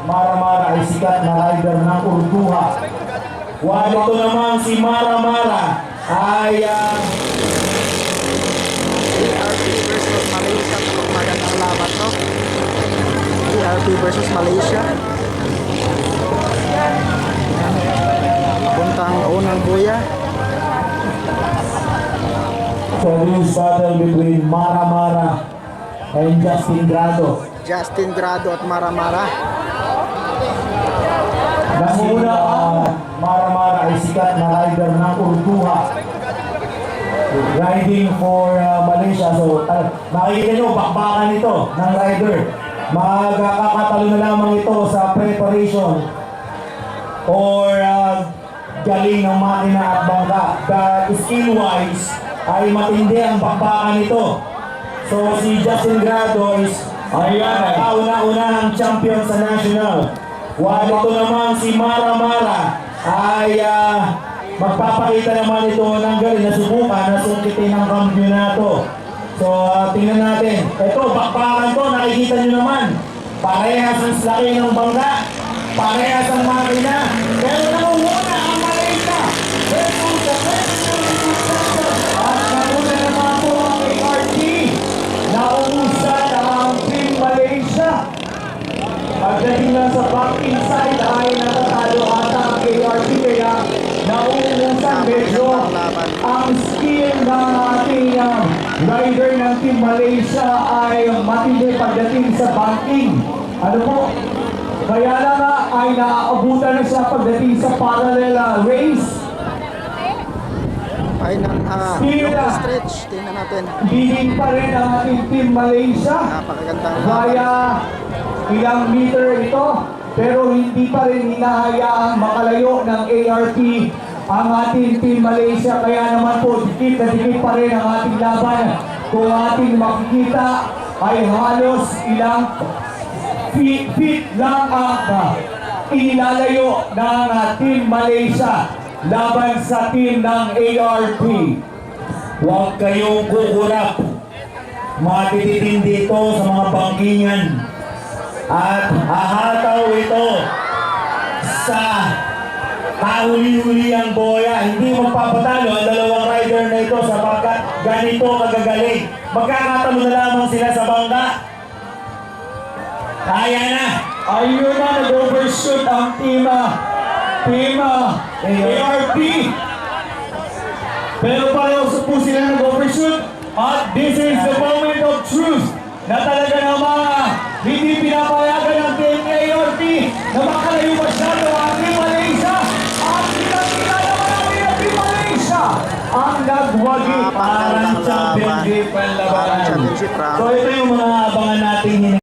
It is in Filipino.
Mara Mara ay sikat na rider ng Urduha. While ito naman si Mara Mara ay ERP versus Malaysia. Magandang laban to. ERP versus Malaysia. Puntang unang buya. so this battle between Mara Mara and Justin Grado. Justin Grado at Mara Mara. Nanguna Mara Mara ay sikat na rider ng Urduha. Riding for Malaysia. So makikita nyo, bakbakan ito ng rider. Magkakatalo na lamang ito sa preparation or galing ng makina at bangka. But skill-wise ay matindi ang bakbakan ito. So si Justin Grado is kauna-unahang champion sa national. While ito naman si Mara Mara ay magpapakita naman ito ng galing na subukan na sungkitin ng kampiyonato. So tingnan natin. Ito, bakbakan to, nakikita nyo naman. Parehas ang laki ng bangka, parehas ang makina. Pero nakuhuna ang Malaysia. At nauna naman po ang ART. Naungusad ang Team Malaysia. Pagdating lang sa back inside ay natatalo ata ang ART. Kaya naungusan medyo ang skill ng ating rider ng Team Malaysia ay matindi pagdating sa banking. Ano po? Kaya lang ay naaabutan na siya pagdating sa parallel race. Ay ng local stretch. Tingnan natin. Leading pa rin ang ating Team Malaysia. Napakagandang Kaya ilang meter ito, pero hindi pa rin hinahayaang makalayo ng ARP ang ating Team Malaysia. Kaya naman po, dikit na dikit pa rin ang ating laban. Kung ating makikita ay halos ilang feet lang ang inilalayo ng Team Malaysia laban sa team ng ARP. Huwag kayong kukurap. Matititindi ito sa mga bangkingan. At hahataw ito sa kahuli-huli ang boya. Hindi magpapatalo ang dalawang rider na ito sapagkat ganito kagagaling. Magkakatalo na lamang sila sa bangka. Kaya na. Ayun na, nag-overshoot ang team ARP. Pero pareho po sila nag-overshoot. At this is the moment of truth na talaga namang hindi pinapayagan ng team ARP na makalayo masyado ang Team Malaysia. At kita naman ang Team Malaysia ang nagwagi parang championship ang labanan. So ito yung mga abangan natin.